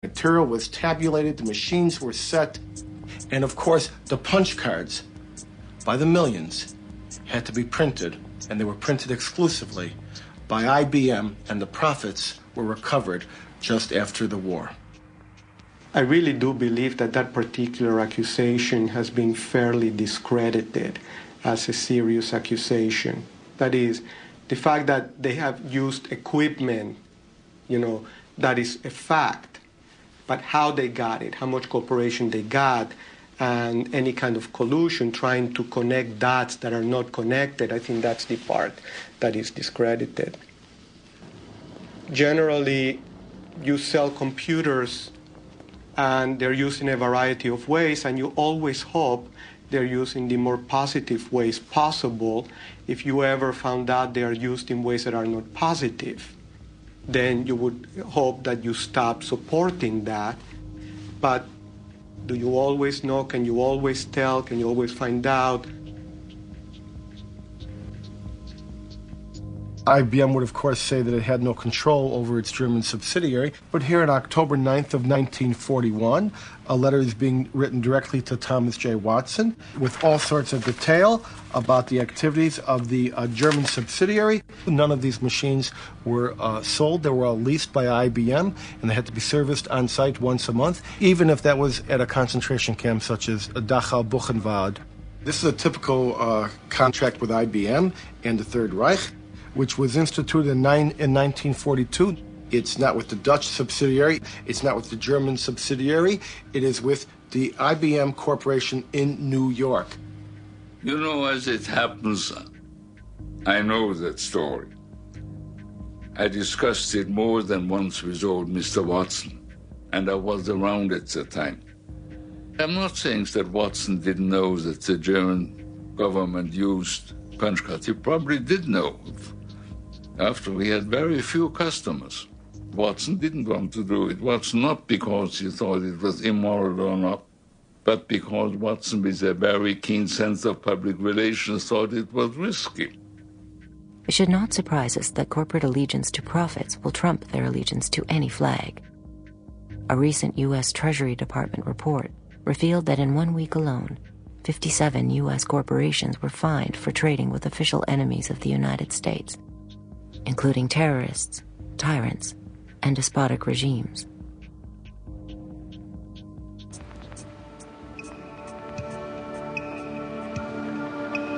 Material was tabulated, the machines were set, and of course, the punch cards, by the millions, had to be printed, and they were printed exclusively by IBM, and the profits were recovered just after the war. I really do believe that that particular accusation has been fairly discredited as a serious accusation. That is, the fact that they have used equipment, that is a fact. But how they got it, how much cooperation they got, and any kind of collusion trying to connect dots that are not connected, I think that's the part that is discredited. Generally, you sell computers and they're used in a variety of ways, and you always hope they're used in the more positive ways possible. If you ever found out they are used in ways that are not positive, then you would hope that you stop supporting that. But do you always know? Can you always tell? Can you always find out? IBM would, of course, say that it had no control over its German subsidiary. But here on October 9th of 1941, a letter is being written directly to Thomas J. Watson with all sorts of detail about the activities of the German subsidiary. None of these machines were sold. They were all leased by IBM, and they had to be serviced on site once a month, even if that was at a concentration camp such as Dachau, Buchenwald. This is a typical contract with IBM and the Third Reich, which was instituted in 1942. It's not with the Dutch subsidiary. It's not with the German subsidiary. It is with the IBM Corporation in New York. As it happens, I know that story. I discussed it more than once with old Mr. Watson, and I was around at the time. I'm not saying that Watson didn't know that the German government used punch cards. He probably did know. After we had very few customers, Watson didn't want to do it. It was not because he thought it was immoral or not, but because Watson, with a very keen sense of public relations, thought it was risky. It should not surprise us that corporate allegiance to profits will trump their allegiance to any flag. A recent U.S. Treasury Department report revealed that in 1 week alone, 57 U.S. corporations were fined for trading with official enemies of the United States, including terrorists, tyrants, and despotic regimes.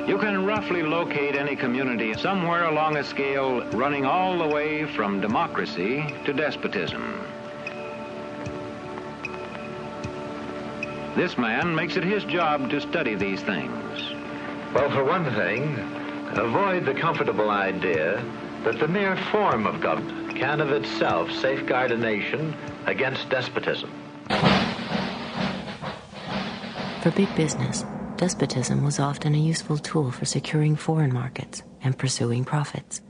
You can roughly locate any community somewhere along a scale running all the way from democracy to despotism. This man makes it his job to study these things. Well, for one thing, avoid the comfortable idea that the mere form of government can of itself safeguard a nation against despotism. For big business, despotism was often a useful tool for securing foreign markets and pursuing profits.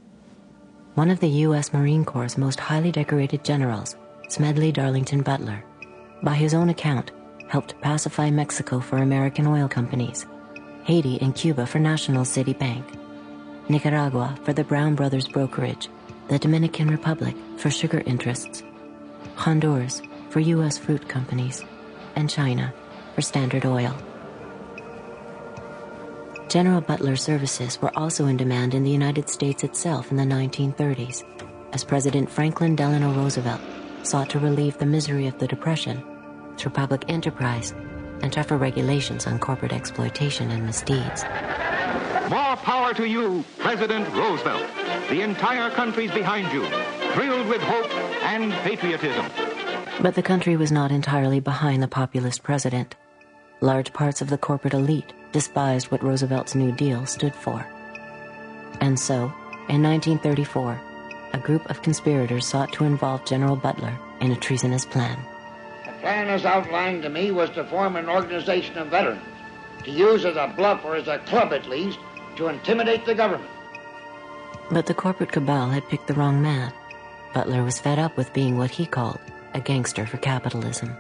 One of the U.S. Marine Corps' most highly decorated generals, Smedley Darlington Butler, by his own account, helped pacify Mexico for American oil companies, Haiti and Cuba for National City Bank, Nicaragua for the Brown Brothers Brokerage, the Dominican Republic for sugar interests, Honduras for U.S. fruit companies, and China for Standard Oil. General Butler's services were also in demand in the United States itself in the 1930s, as President Franklin Delano Roosevelt sought to relieve the misery of the Depression through public enterprise and tougher regulations on corporate exploitation and misdeeds. More power to you, President Roosevelt. The entire country's behind you, thrilled with hope and patriotism. But the country was not entirely behind the populist president. Large parts of the corporate elite despised what Roosevelt's New Deal stood for. And so, in 1934, a group of conspirators sought to involve General Butler in a treasonous plan. The plan as outlined to me was to form an organization of veterans, to use as a bluff or as a club at least, to intimidate the government. But the corporate cabal had picked the wrong man. Butler was fed up with being what he called a gangster for capitalism.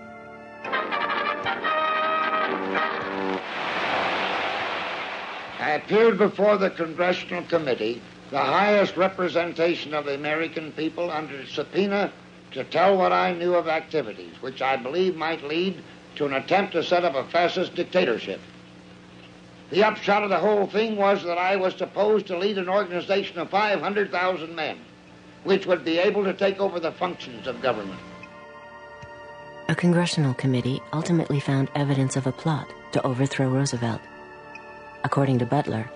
I appeared before the Congressional Committee, the highest representation of the American people, under subpoena to tell what I knew of activities which I believe might lead to an attempt to set up a fascist dictatorship. The upshot of the whole thing was that I was supposed to lead an organization of 500,000 men, which would be able to take over the functions of government. A congressional committee ultimately found evidence of a plot to overthrow Roosevelt. According to Butler,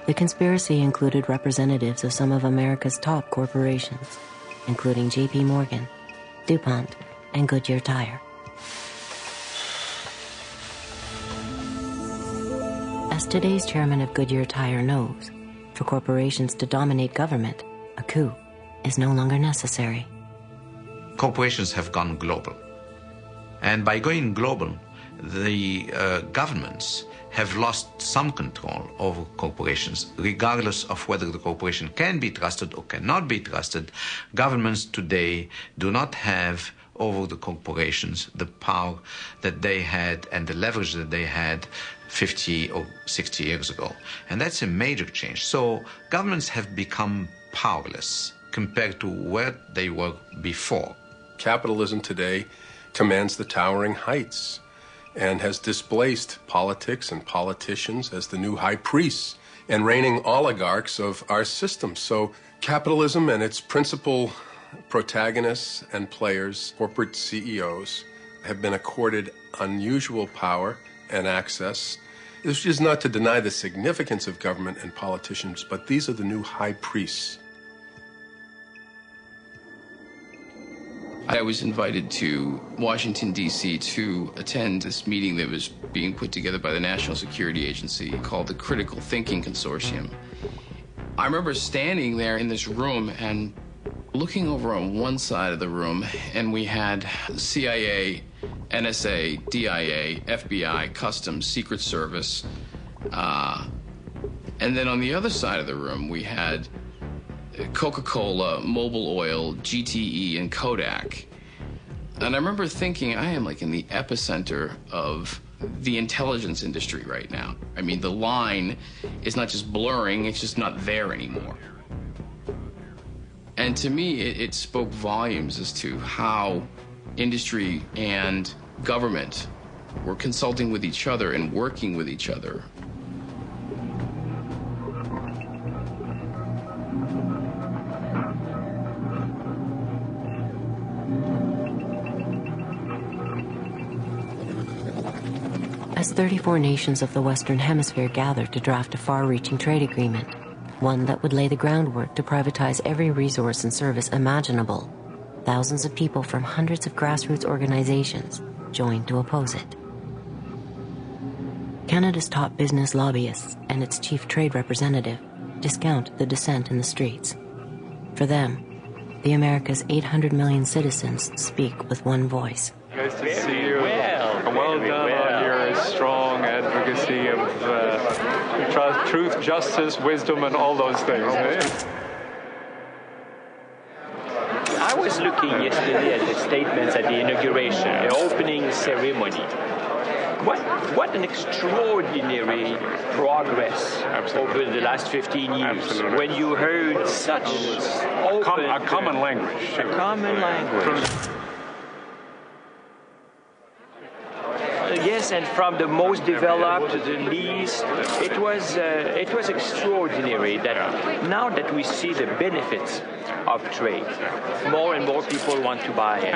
the conspiracy included representatives of some of America's top corporations, including J.P. Morgan, DuPont, and Goodyear Tire. As today's chairman of Goodyear Tire knows, for corporations to dominate government, a coup is no longer necessary. Corporations have gone global. And by going global, the governments have lost some control over corporations. Regardless of whether the corporation can be trusted or cannot be trusted, governments today do not have over the corporations the power that they had and the leverage that they had 50 or 60 years ago. And that's a major change. So governments have become powerless compared to where they were before. Capitalism today commands the towering heights and has displaced politics and politicians as the new high priests and reigning oligarchs of our system. So capitalism and its principal protagonists and players, corporate CEOs, have been accorded unusual power and access. This is not to deny the significance of government and politicians, but these are the new high priests. I was invited to Washington, D.C. to attend this meeting that was being put together by the National Security Agency called the Critical Thinking Consortium. I remember standing there in this room and looking over on one side of the room, and we had CIA, NSA, DIA, FBI, Customs, Secret Service, and then on the other side of the room we had Coca-Cola, Mobil Oil, GTE, and Kodak. And I remember thinking, I am like in the epicenter of the intelligence industry right now. I mean, the line is not just blurring, it's just not there anymore. And to me, it spoke volumes as to how industry and government were consulting with each other and working with each other. As 34 nations of the Western Hemisphere gathered to draft a far-reaching trade agreement, one that would lay the groundwork to privatize every resource and service imaginable, thousands of people from hundreds of grassroots organizations joined to oppose it. Canada's top business lobbyists and its chief trade representative discount the dissent in the streets. For them, the America's 800 million citizens speak with one voice. Nice to see you. Well done on your strong advocacy of truth, justice, wisdom, and all those things. Eh? I was looking yesterday at the statements at the inauguration, the opening ceremony. What an extraordinary progress over the last 15 years. Absolutely. When you heard such open... A common language. A common language. Yes, and from the most developed to the least, it was extraordinary that now that we see the benefits of trade, more and more people want to buy it.